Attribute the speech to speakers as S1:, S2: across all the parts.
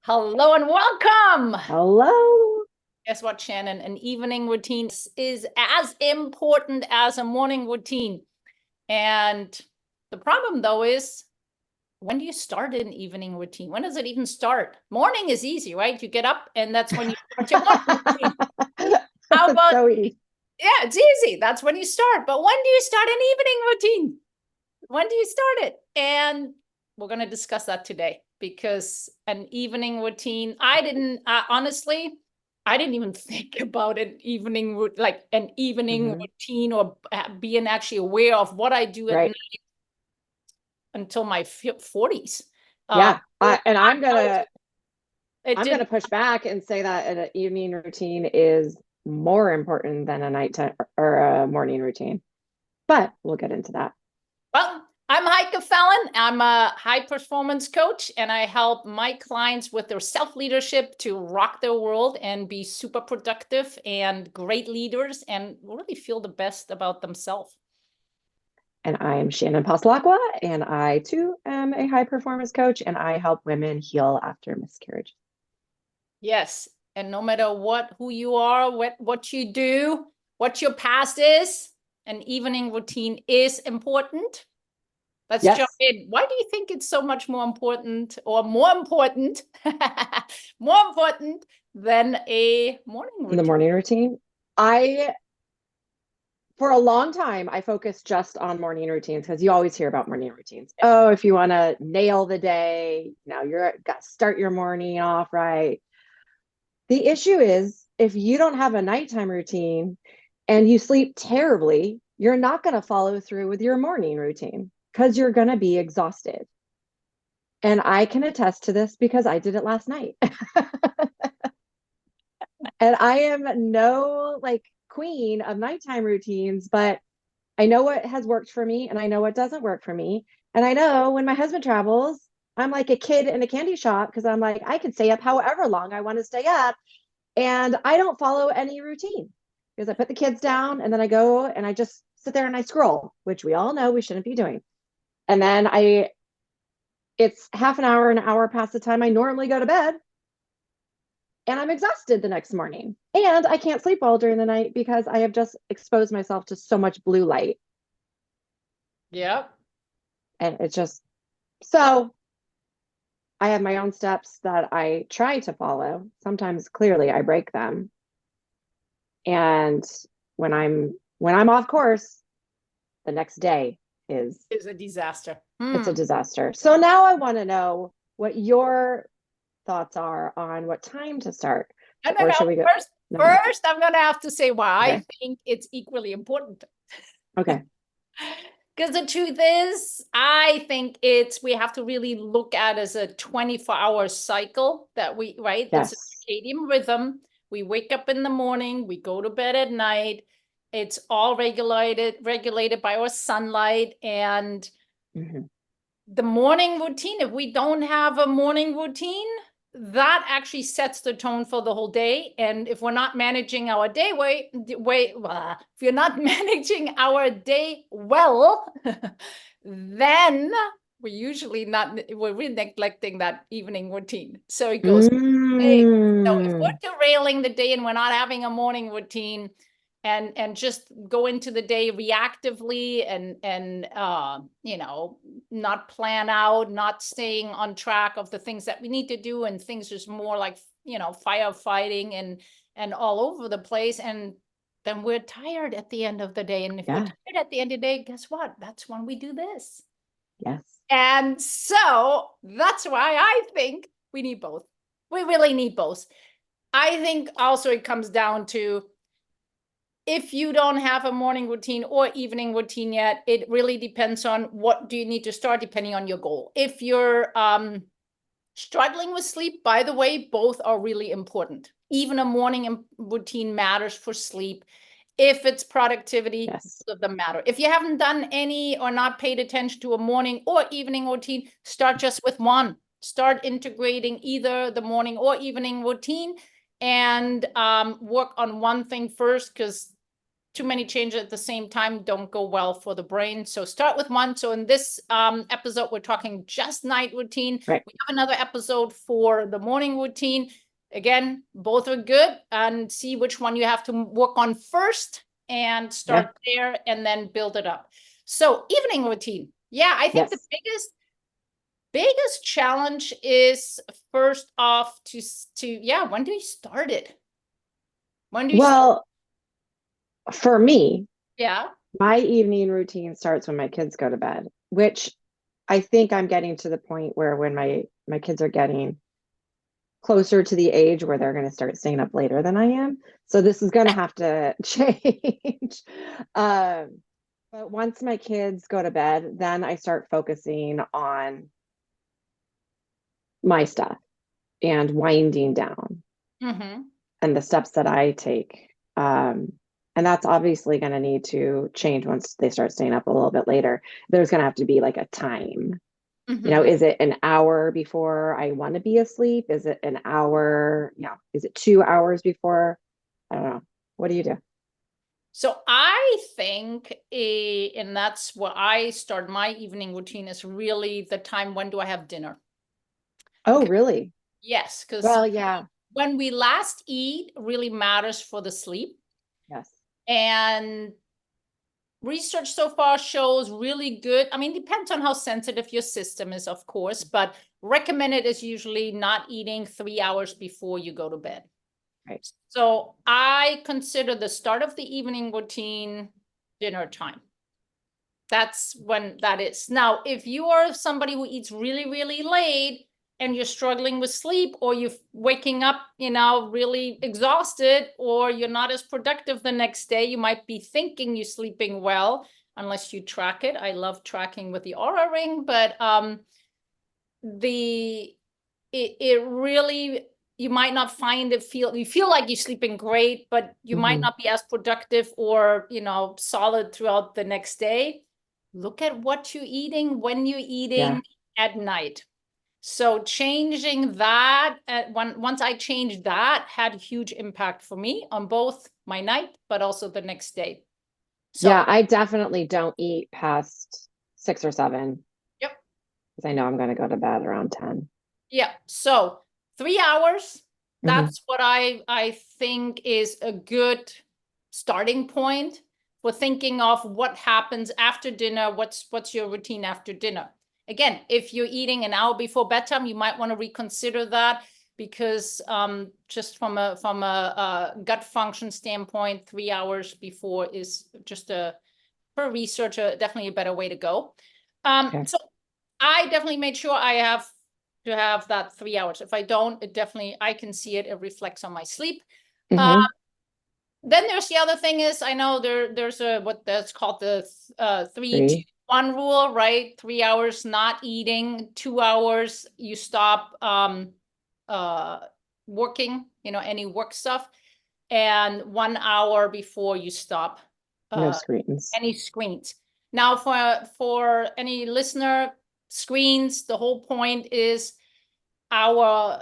S1: Hello and welcome.
S2: Hello.
S1: Guess what, Shannon? An evening routine is as important as a morning routine. And the problem, though, is when do you start an evening routine? When does it even start? Morning is easy, right? You get up and that's when you start your morning routine. How
S2: It's
S1: about,
S2: so easy.
S1: yeah, it's easy. That's when you start. But when do you start an evening routine? When do you start it? And we're going to discuss that today because an evening routine, honestly, I didn't even think about an evening, like an evening
S2: Mhm.
S1: routine or being actually aware of what I do at
S2: Right.
S1: night until my 40s.
S2: Yeah.
S1: So
S2: And
S1: it
S2: I'm
S1: did.
S2: gonna push back and say that an evening routine is more important than a nighttime or a morning routine. But we'll get into that.
S1: Well, I'm Heike Fallon. I'm a high performance coach, and I help my clients with their self leadership to rock their world and be super productive and great leaders and really feel the best about themselves.
S2: And I am Shannon Passalacqua, and I too am a high performance coach, and I help women heal after miscarriage.
S1: Yes. And no matter who you are, what you do, what your past is, an evening routine is important. Let's jump
S2: Yes.
S1: in. Why do you think it's so much more important or more important, more important than a morning
S2: The
S1: routine?
S2: morning routine. I For a long time, I focused just on morning routines because you always hear about morning routines. Oh, if you want to nail the day, now you're got to start your morning off right. The issue is if you don't have a nighttime routine and you sleep terribly, you're not going to follow through with your morning routine because you're going to be exhausted. And I can attest to this because I did it last night. And I am no like queen of nighttime routines, but I know what has worked for me and I know what doesn't work for me. And I know when my husband travels, I'm like a kid in a candy shop because I'm like, I can stay up however long I want to stay up. And I don't follow any routine because I put the kids down and then I go and I just sit there and I scroll, which we all know we shouldn't be doing. And then it's half an hour past the time I normally go to bed. And I'm exhausted the next morning. And I can't sleep well during the night because I have just exposed myself to so much blue light.
S1: Yep.
S2: And it's just so I have my own steps that I try to follow. Sometimes clearly I break them. And when I'm off course, the next day is
S1: Is a disaster.
S2: it's a disaster. So now I want to know what your thoughts are on what time to start.
S1: No, no,
S2: Or
S1: no.
S2: should we go? No.
S1: First, I'm going to have to say why I
S2: Okay.
S1: think it's equally important.
S2: Okay.
S1: Because the truth is, I think we have to really look at as a 24-hour cycle that right? It's a
S2: Yes.
S1: circadian rhythm. We wake up in the morning, we go to bed at night. It's all regulated by our sunlight. And
S2: Mhm.
S1: the morning routine, if we don't have a morning routine, that actually sets the tone for the whole day. And if we're not managing our day if you're not managing our day well, then we're really neglecting that evening routine. So it goes, hey, so if
S2: Mm.
S1: we're derailing the day and we're not having a morning routine, and just go into the day reactively and not plan out, not staying on track of the things that we need to do, and things just more like firefighting and all over the place, and then we're tired at the end of the day. And if we're
S2: Yeah.
S1: tired at the end of the day, guess what? That's when we do this.
S2: Yes.
S1: And so that's why I think we need both. We really need both. I think also it comes down to, if you don't have a morning routine or evening routine yet, it really depends on what do you need to start depending on your goal. If you're struggling with sleep, by the way, both are really important. Even a morning routine matters for sleep. If it's productivity,
S2: Yes.
S1: both of them matter. If you haven't done any or not paid attention to a morning or evening routine, start just with one. Start integrating either the morning or evening routine and work on one thing first, because too many changes at the same time don't go well for the brain. So start with one. So in this episode, we're talking just night routine.
S2: Right.
S1: We have another episode for the morning routine. Again, both are good, and see which one you have to work on first and start there and then build it up. So evening routine. Yeah, I think the biggest challenge is first off to when do you start it? When do you start?
S2: For me,
S1: Yeah.
S2: my evening routine starts when my kids go to bed, which I think I'm getting to the point where when my kids are getting closer to the age where they're going to start staying up later than I am. So this is going to have to change. But once my kids go to bed, then I start focusing on my stuff and winding down and the steps that I take. And that's obviously going to need to change once they start staying up a little bit later. There's going to have to be like a time. You know, is it an hour before I want to be asleep? Is it an hour? Yeah. Is it 2 hours before? I don't know. What do you do?
S1: So I think, and that's where I start my evening routine, is really the time, when do I have dinner?
S2: Oh, really?
S1: Yes, because when we last eat really matters for the sleep.
S2: Yes.
S1: And research so far shows really good. I mean, depends on how sensitive your system is, of course, but recommended is usually not eating 3 hours before you go to bed.
S2: Right.
S1: So I consider the start of the evening routine dinner time. That's when that is. Now, if you are somebody who eats really, really late and you're struggling with sleep, or you're waking up, really exhausted, or you're not as productive the next day, you might be thinking you're sleeping well, unless you track it. I love tracking with the Aura Ring, but it really, you might not you feel like you're sleeping great, but you might not be as productive or, solid throughout the next day. Look at what you're eating, when you're eating at night. So changing that, once I changed that, had a huge impact for me on both my night, but also the next day. So,
S2: yeah, I definitely don't eat past 6 or 7.
S1: Yep.
S2: Because I know I'm going to go to bed around 10.
S1: Yeah. So 3 hours, that's what I think is a good starting point for thinking of what happens after dinner. What's your routine after dinner? Again, if you're eating an hour before bedtime, you might want to reconsider that, because just from a gut function standpoint, 3 hours before is just for researcher, definitely a better way to go. So I definitely made sure I have to have that 3 hours. If I don't, I can see it reflects on my sleep. Then there's the other thing is, I know there's what that's called the 3-2-1 rule, right? 3 hours not eating, 2 hours you stop working, any work stuff, and 1 hour before you stop
S2: No screens.
S1: any screens. Now, for any listener, screens, the whole point is our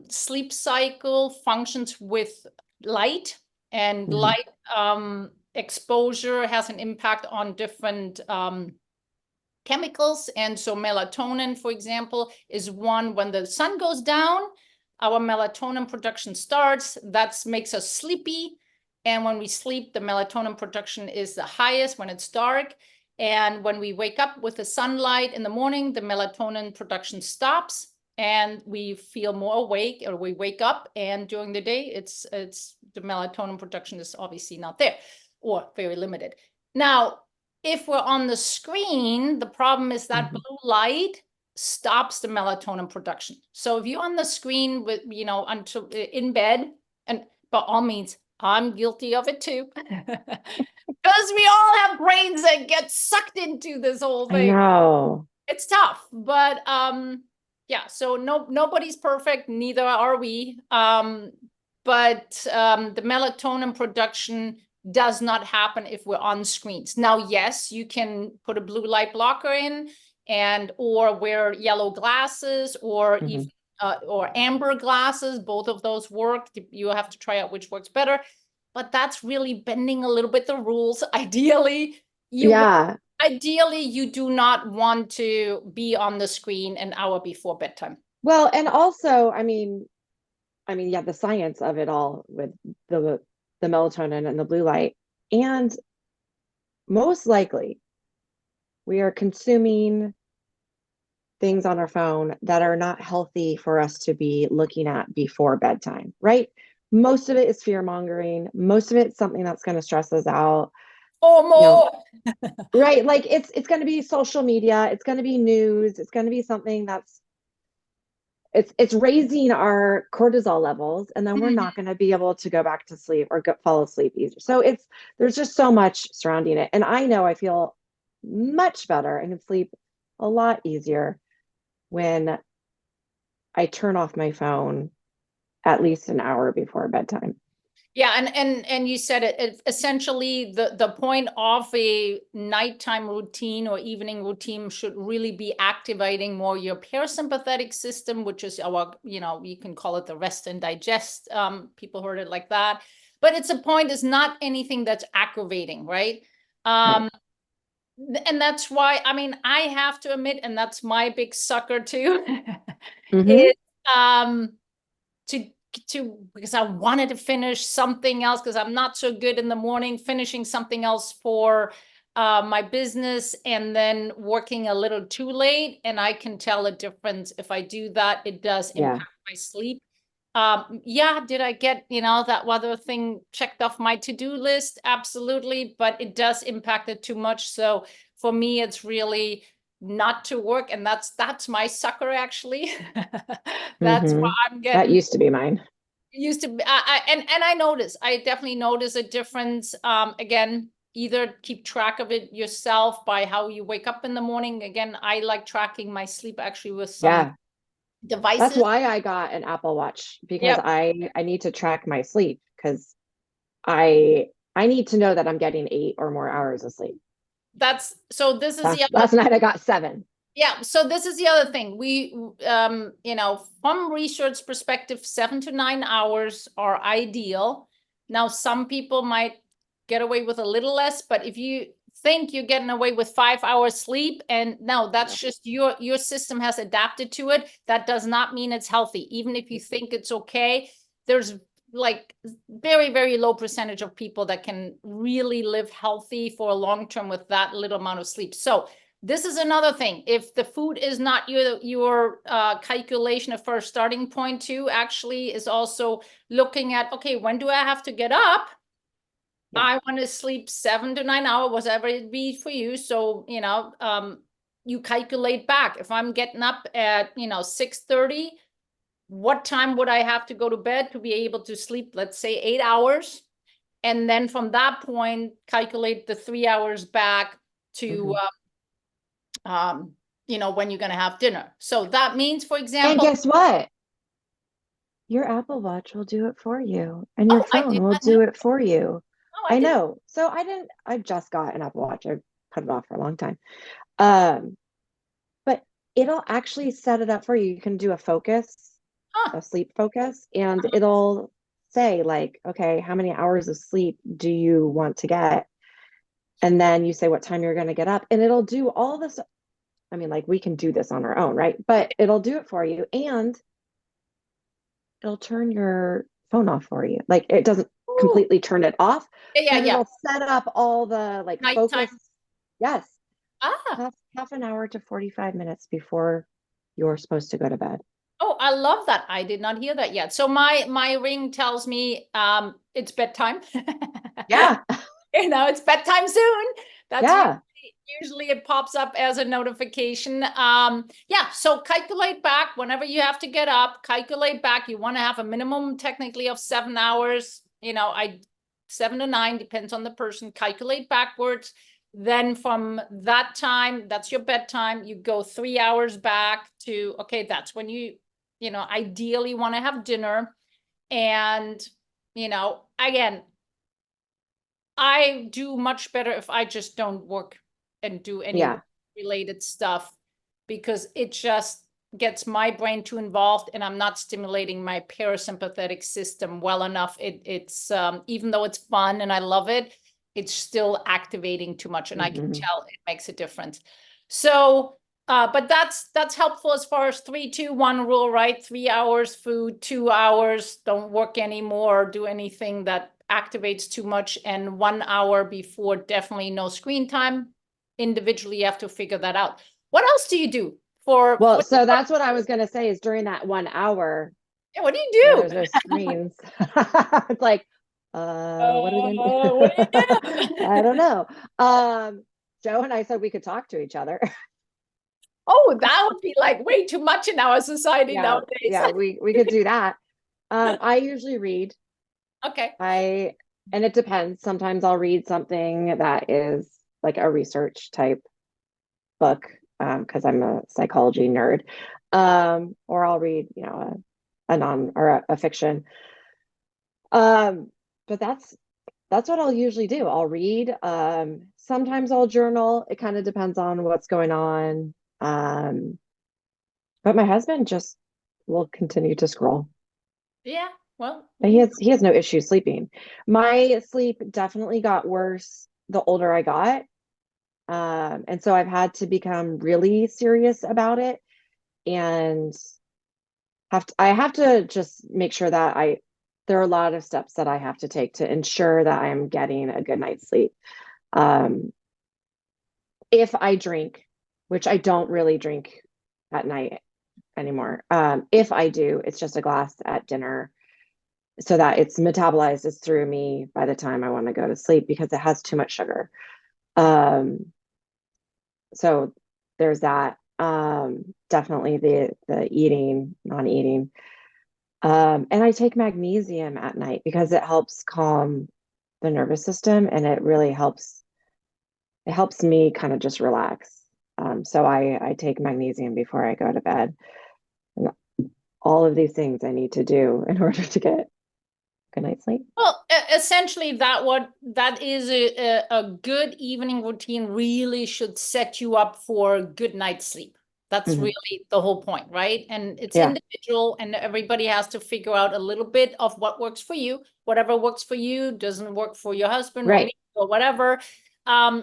S1: sleep cycle functions with light, and light exposure has an impact on different chemicals. And so melatonin, for example, is one. When the sun goes down, our melatonin production starts. That makes us sleepy. And when we sleep, the melatonin production is the highest when it's dark. And when we wake up with the sunlight in the morning, the melatonin production stops and we feel more awake, or we wake up, and during the day, it's the melatonin production is obviously not there, or very limited. Now, if we're on the screen, the problem is that blue light stops the melatonin production. So if you're on the screen with, until in bed, and by all means, I'm guilty of it too, because we all have brains that get sucked into this whole thing.
S2: I know.
S1: It's tough, but yeah, so nobody's perfect, neither are we. But the melatonin production does not happen if we're on screens. Now, yes, you can put a blue light blocker in, or wear yellow glasses, or even or amber glasses. Both of those work. You have to try out which works better. but that's really bending a little bit the rules. Ideally,
S2: Yeah.
S1: ideally you do not want to be on the screen an hour before bedtime.
S2: Well, and also, yeah, the science of it all with the melatonin and the blue light. And most likely we are consuming things on our phone that are not healthy for us to be looking at before bedtime, right? Most of it is fear mongering. Most of it's something that's going to stress us out.
S1: Or
S2: You know,
S1: more.
S2: right? Like it's going to be social media. It's going to be news. It's going to be something that's it's raising our cortisol levels, and then we're not going to be able to go back to sleep or fall asleep easier. So there's just so much surrounding it. And I know I feel much better and can sleep a lot easier when I turn off my phone at least an hour before bedtime.
S1: Yeah, and you said it essentially the point of a nighttime routine or evening routine should really be activating more your parasympathetic system, which is our, you can call it the rest and digest. People heard it like that, but it's a point is not anything that's aggravating, right?
S2: Right.
S1: And that's why, I mean, I have to admit, and that's my big sucker too,
S2: Mm-hmm.
S1: is to because I wanted to finish something else because I'm not so good in the morning, finishing something else for my business and then working a little too late. And I can tell a difference if I do that. It does
S2: Yeah.
S1: impact my sleep. Yeah, did I get, that other thing checked off my to-do list? Absolutely, but it does impact it too much. So for me, it's really not to work, and that's my sucker actually. That's why
S2: Mm-hmm.
S1: I'm
S2: That
S1: getting
S2: used to be mine.
S1: used to be, and I definitely notice a difference. Again, either keep track of it yourself by how you wake up in the morning. Again, I like tracking my sleep actually with some
S2: Yeah. That's
S1: devices.
S2: why I got an Apple Watch, because
S1: Yep.
S2: I need to track my sleep, because I need to know that I'm getting 8 or more hours of sleep.
S1: So this is the other.
S2: Last night I got 7.
S1: Yeah, so this is the other thing. We, from research perspective, 7 to 9 hours are ideal. Now, some people might get away with a little less, but if you think you're getting away with 5 hours sleep, and no, that's just your system has adapted to it. That does not mean it's healthy. Even if you think it's okay, there's like very, very low percentage of people that can really live healthy for a long term with that little amount of sleep. So this is another thing. If the food is not your calculation of first starting point too, actually is also looking at, okay, when do I have to get up?
S2: Yeah.
S1: I want to sleep 7 to 9 hours, whatever it be for you. So, you calculate back. If I'm getting up at, 6:30, what time would I have to go to bed to be able to sleep, let's say 8 hours? And then from that point, calculate the 3 hours back to, when you're going to have dinner. So that means, for
S2: And
S1: example,
S2: guess what? Your Apple Watch will do it for you, and your
S1: oh, I
S2: phone
S1: did
S2: will
S1: not know.
S2: do it for you.
S1: Oh, I
S2: I
S1: did.
S2: know. So I just got an Apple Watch. I put it off for a long time. Um, but it'll actually set it up for you. You can do
S1: Huh.
S2: a sleep focus, and it'll say like, okay, how many hours of sleep do you want to get? And then you say what time you're going to get up, and it'll do all this. I mean, like we can do this on our own, right? But it'll do it for you, and it'll turn your phone off for you. Like it doesn't
S1: Ooh.
S2: completely turn it off,
S1: Yeah, yeah,
S2: but
S1: yeah.
S2: it'll set up all the like focus.
S1: Nighttime.
S2: Yes,
S1: Ah.
S2: half an hour to 45 minutes before you're supposed to go to bed.
S1: Oh, I love that. I did not hear that yet. So my ring tells me it's bedtime.
S2: Yeah.
S1: It's bedtime soon. That's
S2: Yeah.
S1: usually it pops up as a notification. Yeah, so calculate back whenever you have to get up, calculate back. You want to have a minimum technically of 7 hours. 7 to 9 depends on the person. Calculate backwards. Then from that time, that's your bedtime. You go 3 hours back to, okay, that's when you ideally want to have dinner. And, again, I do much better if I just don't work and do any
S2: Yeah.
S1: related stuff, because it just gets my brain too involved and I'm not stimulating my parasympathetic system well enough, it's even though it's fun and I love it, it's still activating too much, and I can tell it makes a difference. So, but that's helpful as far as 3-2-1 rule, right? 3 hours food, 2 hours don't work anymore, do anything that activates too much, and 1 hour before definitely no screen time. Individually, you have to figure that out. What else do you do for?
S2: Well, so that's what I was going to say is during that 1 hour,
S1: Yeah, what do you do?
S2: there's no screens. It's like, what are we going to do?
S1: What do you do?
S2: I don't know. Joe and I said we could talk to each other.
S1: Oh, that would be like way too much in our society nowadays.
S2: Yeah, we could do that. I usually read.
S1: Okay.
S2: And it depends. Sometimes I'll read something that is like a research type book, because I'm a psychology nerd. Or I'll read, a non or a fiction. But that's what I'll usually do. I'll read. Sometimes I'll journal. It kind of depends on what's going on. But my husband just will continue to scroll.
S1: Yeah. Well,
S2: He has no issue sleeping. My sleep definitely got worse the older I got. And so I've had to become really serious about it, and I have to just make sure that there are a lot of steps that I have to take to ensure that I'm getting a good night's sleep. If I drink, which I don't really drink at night anymore. If I do, it's just a glass at dinner so that it's metabolizes through me by the time I want to go to sleep because it has too much sugar. So there's that. Definitely the eating, non-eating. And I take magnesium at night because it helps calm the nervous system, and it really helps me kind of just relax. So I take magnesium before I go to bed. And all of these things I need to do in order to get a good night's sleep.
S1: well, essentially that is a good evening routine really should set you up for a good night's sleep. That's really the whole point, right? And it's individual, and everybody has to figure out a little bit of what works for you. Whatever works for you doesn't work for your husband or me or whatever.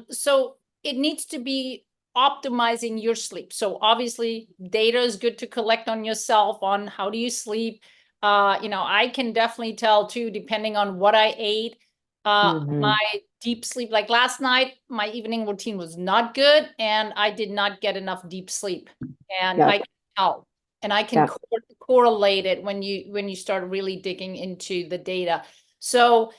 S1: So it needs to be optimizing your sleep. So obviously data is good to collect on yourself on how do you sleep. I can definitely tell too, depending on what I ate, my deep sleep, like last night, my evening routine was not good and I did not get enough deep sleep, and I can tell, and I can correlate it when you start really digging into the data. So,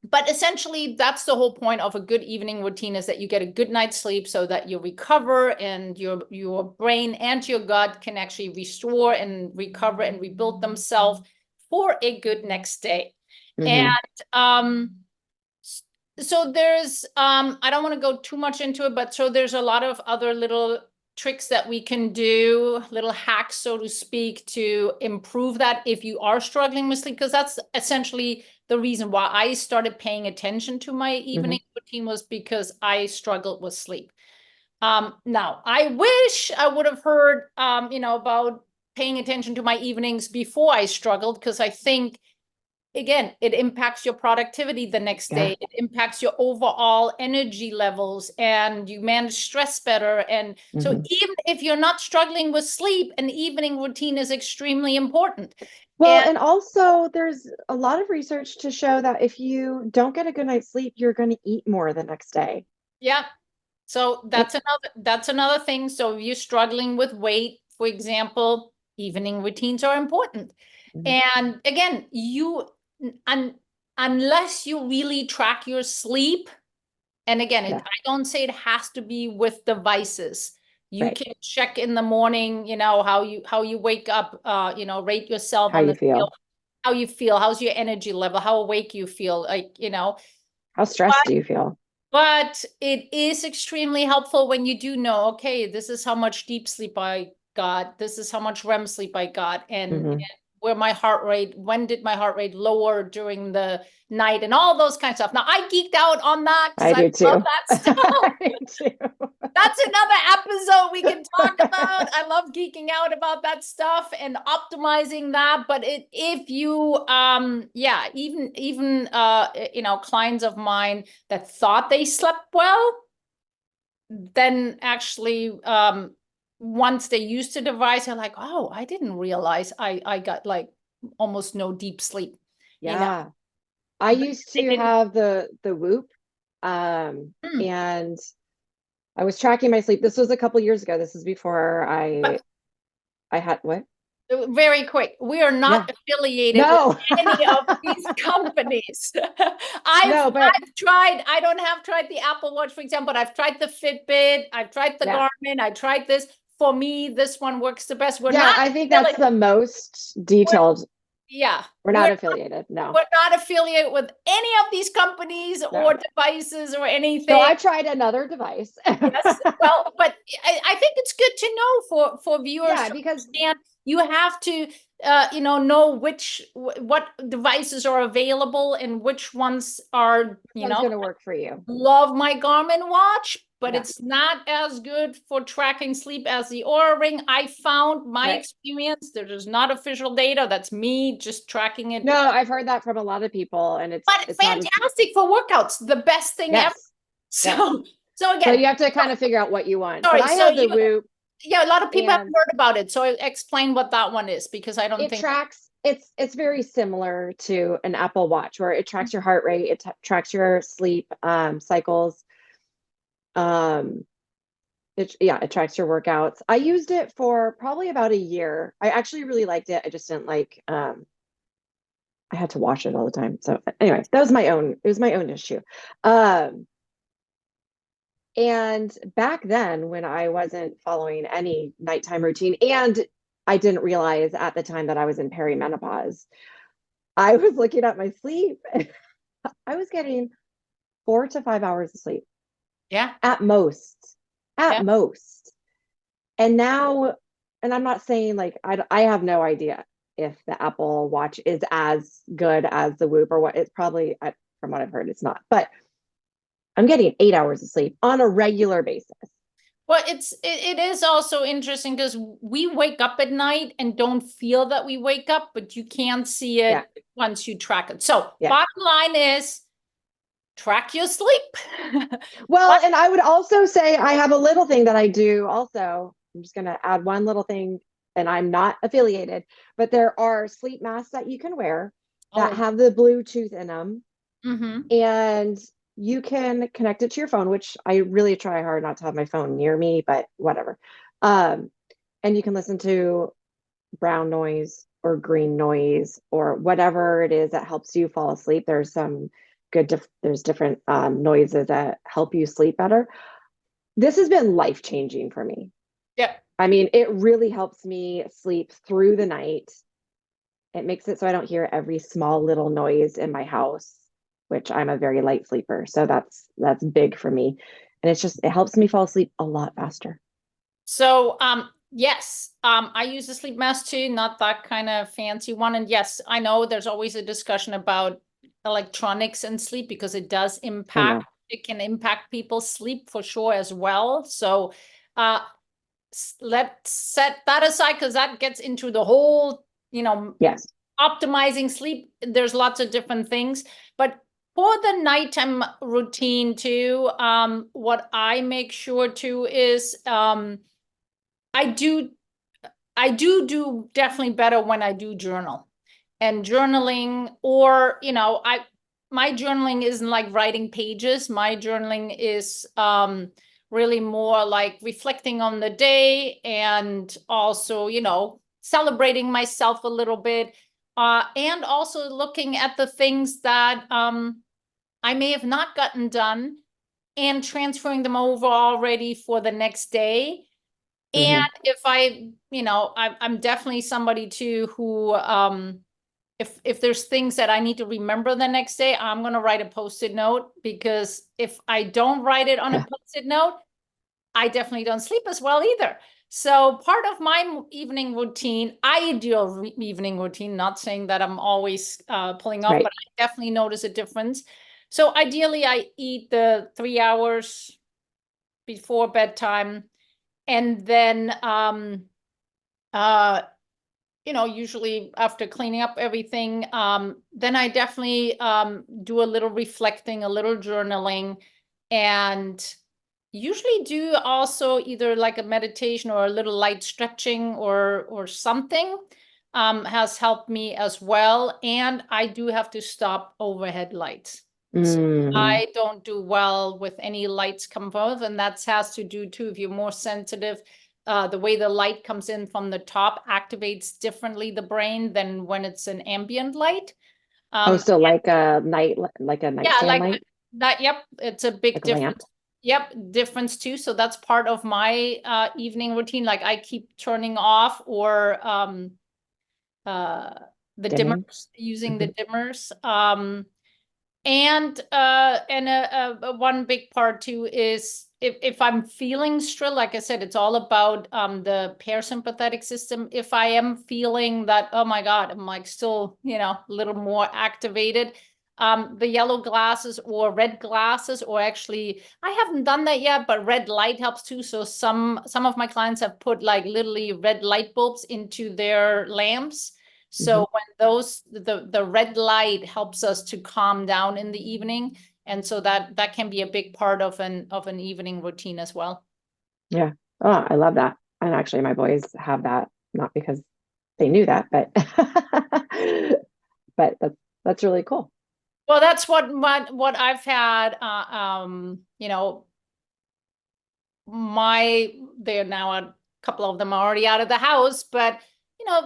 S1: but essentially that's the whole point of a good evening routine, is that you get a good night's sleep so that you recover and your brain and your gut can actually restore and recover and rebuild themselves for a good next day. And so there's I don't want to go too much into it, but so there's a lot of other little tricks that we can do, little hacks, so to speak, to improve that if you are struggling with sleep, because that's essentially the reason why I started paying attention to my evening routine, was because I struggled with sleep. Now, I wish I would have heard, about paying attention to my evenings before I struggled, because I think, again, it impacts your productivity the next day. It impacts your overall energy levels, and you manage stress better. And so even if you're not struggling with sleep, an evening routine is extremely important.
S2: Well, and also there's a lot of research to show that if you don't get a good night's sleep, you're going to eat more the next day.
S1: Yeah. So that's another thing. So if you're struggling with weight, for example, evening routines are important. And again, unless you really track your sleep, and again, I don't say it has to be with devices. You can check in the morning, how you wake up, rate yourself on the scale, how you feel, how's your energy level, how awake you feel,
S2: how stressed do you feel?
S1: But it is extremely helpful when you do know, okay, this is how much deep sleep I got, this is how much REM sleep I got, and where my heart rate, when did my heart rate lower during the night and all those kinds of stuff. Now I geeked out on that because
S2: I do
S1: I love
S2: too.
S1: that stuff.
S2: I do.
S1: That's another episode we can talk about. I love geeking out about that stuff and optimizing that. But if you, yeah, even clients of mine that thought they slept well, then actually, once they used the device, they're like, oh, I didn't realize I got like almost no deep sleep.
S2: Yeah. I used
S1: They
S2: to
S1: didn't.
S2: have the Whoop, and I was tracking my sleep. This was a couple years ago. This is before I had what?
S1: Very quick. We are
S2: Yeah.
S1: not affiliated with
S2: No.
S1: any of these companies.
S2: No, but
S1: I've tried, I don't have tried the Apple Watch, for example, but I've tried the Fitbit, I've tried the
S2: yeah.
S1: Garmin, I tried this. For me, this one works the best. We're
S2: Yeah,
S1: not
S2: I think that's
S1: affiliated.
S2: the most detailed.
S1: Yeah.
S2: We're not affiliated. No.
S1: We're not affiliated with any of these companies or
S2: No.
S1: devices or
S2: So
S1: anything.
S2: I tried another device.
S1: Yes. Well, but I think it's good to know for viewers
S2: Yeah,
S1: to
S2: because
S1: understand. You have to know what devices are available and which ones are,
S2: one's going to work for you.
S1: love my Garmin watch, but
S2: Yeah.
S1: it's not as good for tracking sleep as the Aura Ring. I found my
S2: Right.
S1: experience. There is not official data. That's me just tracking it.
S2: No, I've heard that from a lot of people, and it's
S1: But
S2: not as
S1: fantastic for workouts. The best thing ever.
S2: yes.
S1: So
S2: So
S1: again,
S2: you have to kind of figure out what you want.
S1: sorry,
S2: But I
S1: so
S2: have the Whoop,
S1: yeah, a lot of people haven't
S2: and
S1: heard about it. So explain what that one is, because I don't
S2: it
S1: think
S2: tracks. It's very similar to an Apple Watch, where it tracks your heart rate, it tracks your sleep cycles. It tracks your workouts. I used it for probably about a year. I actually really liked it. I just didn't like I had to wash it all the time. So anyway, that was it was my own issue. And back then, when I wasn't following any nighttime routine, and I didn't realize at the time that I was in perimenopause, I was looking at my sleep. I was getting 4 to 5 hours of sleep.
S1: Yeah.
S2: At most. At
S1: Yeah.
S2: most. And now, and I'm not saying like, I have no idea if the Apple Watch is as good as the Whoop or what. It's probably, from what I've heard, it's not. But I'm getting 8 hours of sleep on a regular basis.
S1: Well, it is also interesting because we wake up at night and don't feel that we wake up, but you can see it
S2: Yeah.
S1: once you track it. So
S2: Yeah.
S1: bottom line is track your sleep.
S2: Well, and I would also say I have a little thing that I do also. I'm just going to add one little thing, and I'm not affiliated, but there are sleep masks that you can wear that have the Bluetooth in them. And you can connect it to your phone, which I really try hard not to have my phone near me, but whatever. And you can listen to brown noise or green noise or whatever it is that helps you fall asleep. There's some there's different noises that help you sleep better. This has been life-changing for me.
S1: Yeah.
S2: I mean, it really helps me sleep through the night. It makes it so I don't hear every small little noise in my house, which I'm a very light sleeper. So that's big for me. And it helps me fall asleep a lot faster.
S1: So, yes, I use a sleep mask too, not that kind of fancy one. And yes, I know there's always a discussion about electronics and sleep because it does impact, it can impact people's sleep for sure as well. So, let's set that aside because that gets into the whole,
S2: yes,
S1: optimizing sleep. There's lots of different things, but for the nighttime routine too, what I make sure to is, I do definitely better when I do journal. And journaling, or my journaling isn't like writing pages. My journaling is really more like reflecting on the day and also, celebrating myself a little bit. And also looking at the things that I may have not gotten done and transferring them over already for the next day. And if I'm definitely somebody too who, if there's things that I need to remember the next day, I'm going to write a Post-it note, because if I don't write it on a Post-it note, I definitely don't sleep as well either. So part of my evening routine, ideal evening routine, not saying that I'm always pulling off,
S2: Right.
S1: but I definitely notice a difference. So ideally, I eat the 3 hours before bedtime, and then usually after cleaning up everything, then I definitely do a little reflecting, a little journaling, and usually do also either like a meditation or a little light stretching or something has helped me as well. And I do have to stop overhead lights. So
S2: Mm.
S1: I don't do well with any lights come forth, and that has to do too, if you're more sensitive, the way the light comes in from the top activates differently the brain than when it's an ambient light.
S2: Oh,
S1: Um,
S2: so like a
S1: yeah,
S2: nightstand
S1: like
S2: light,
S1: that. Yep, it's a big
S2: like a lamp.
S1: difference. Yep, difference too. So that's part of my evening routine. Like I keep turning off or uh the
S2: Dimming.
S1: dimmers, using the
S2: Hmm.
S1: dimmers. And one big part too is if I'm feeling stressed, like I said, it's all about the parasympathetic system. If I am feeling that, oh my God, I'm like still, a little more activated, the yellow glasses or red glasses, or actually I haven't done that yet, but red light helps too. So some of my clients have put like literally red light bulbs into their lamps.
S2: Hmm.
S1: So when the red light helps us to calm down in the evening, and so that can be a big part of an evening routine as well.
S2: Yeah. Oh, I love that. And actually, my boys have that, not because they knew that, but but that's really cool.
S1: Well, that's what I've had. They're now a couple of them are already out of the house, but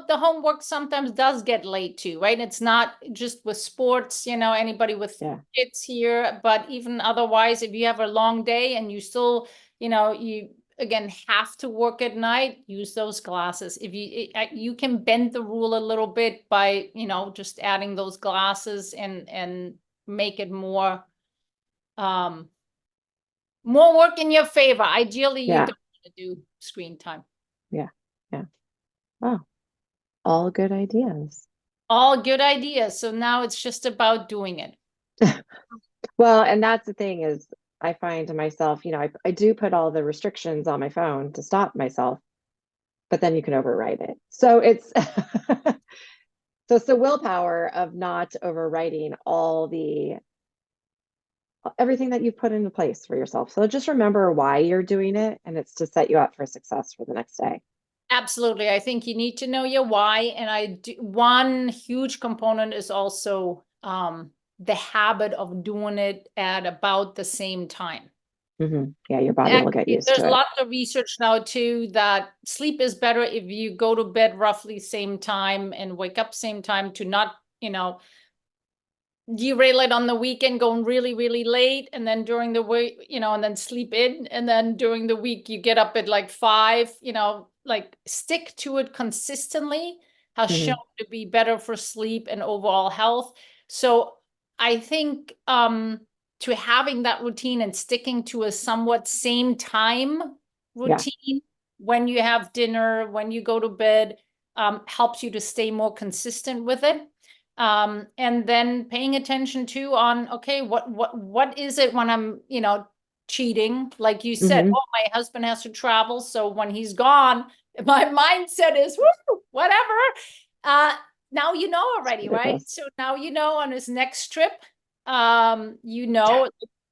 S1: the homework sometimes does get late too, right? It's not just with sports, anybody with
S2: Yeah.
S1: kids here, but even otherwise, if you have a long day and you still, you again have to work at night, use those glasses. If you can bend the rule a little bit by, just adding those glasses and make it um more work in your favor. Ideally, you
S2: Yeah.
S1: don't want to do screen time.
S2: Yeah. Yeah. Oh, all good ideas.
S1: All good ideas. So now it's just about doing it.
S2: Well, and that's the thing is I find to myself, I do put all the restrictions on my phone to stop myself, but then you can override it. So it's so it's the willpower of not overriding all the everything that you've put into place for yourself. So just remember why you're doing it, and it's to set you up for success for the next day.
S1: Absolutely. I think you need to know your why. And one huge component is also the habit of doing it at about the same time.
S2: Yeah, your body will get
S1: Actually,
S2: used
S1: there's
S2: to it.
S1: lots of research now too that sleep is better if you go to bed roughly same time and wake up same time, to not, derail it on the weekend going really, really late, and then during the week, and then sleep in, and then during the week you get up at like 5, like stick to it consistently has shown
S2: Hmm.
S1: to be better for sleep and overall health. So I think to having that routine and sticking to a somewhat same time
S2: Yeah.
S1: routine when you have dinner, when you go to bed, helps you to stay more consistent with it. And then paying attention to on, okay, what is it when I'm, cheating? Like you said,
S2: Hmm.
S1: oh, my husband has to travel, so when he's gone, my mindset is woo, whatever. Uh, Now you know
S2: It's
S1: already, right?
S2: ridiculous.
S1: So now on his next trip,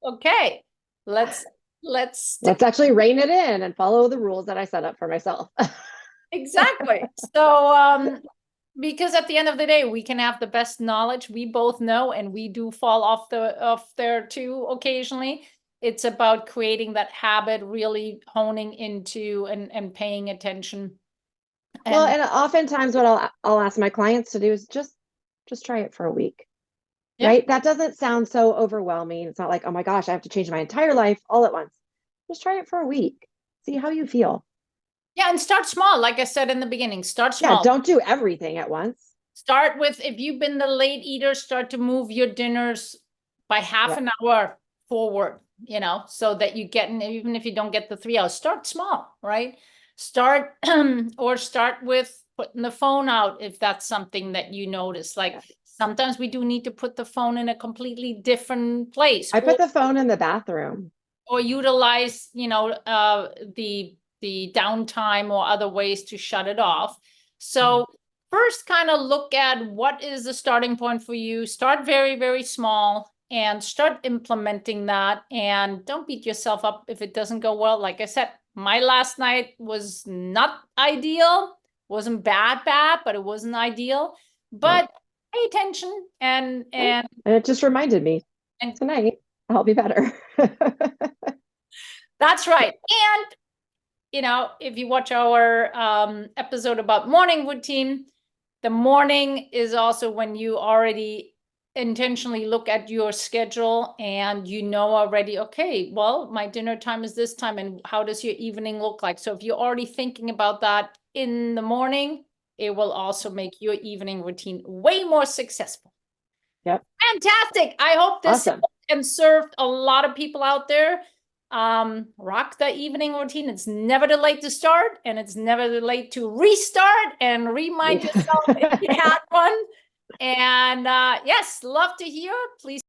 S1: okay, let's stick.
S2: Let's actually rein it in and follow the rules that I set up for myself.
S1: Exactly. So, because at the end of the day, we can have the best knowledge, we both know, and we do fall off there too occasionally. It's about creating that habit, really honing into and paying attention.
S2: Well,
S1: And
S2: and oftentimes what I'll ask my clients to do is just try it for a week.
S1: yeah,
S2: Right? That doesn't sound so overwhelming. It's not like, oh my gosh, I have to change my entire life all at once. Just try it for a week. See how you feel.
S1: yeah, and start small. Like I said in the beginning, start
S2: Yeah,
S1: small.
S2: don't do everything at once.
S1: Start with, if you've been the late eater, start to move your dinners by half
S2: Yeah.
S1: an hour forward, so that you get in, even if you don't get the 3 hours, start small, right? Start or start with putting the phone out if that's something that you notice. Like sometimes we do need to put the phone in a completely different place.
S2: I put the phone in the bathroom.
S1: Or utilize, the downtime or other ways to shut it off. So first kind of look at what is the starting point for you. Start very, very small and start implementing that, and don't beat yourself up if it doesn't go well. Like I said, my last night was not ideal, wasn't bad, but it wasn't ideal. But pay attention and
S2: it just reminded me tonight I'll be better.
S1: That's right. And if you watch our episode about morning routine, the morning is also when you already intentionally look at your schedule and already, okay, well, my dinner time is this time, and how does your evening look like? So if you're already thinking about that in the morning, it will also make your evening routine way more successful.
S2: Yep.
S1: Fantastic. I hope this
S2: awesome.
S1: and served a lot of people out there. Rock the evening routine. It's never too late to start, and it's never too late to restart and remind yourself if you had one. And yes, love to hear. Please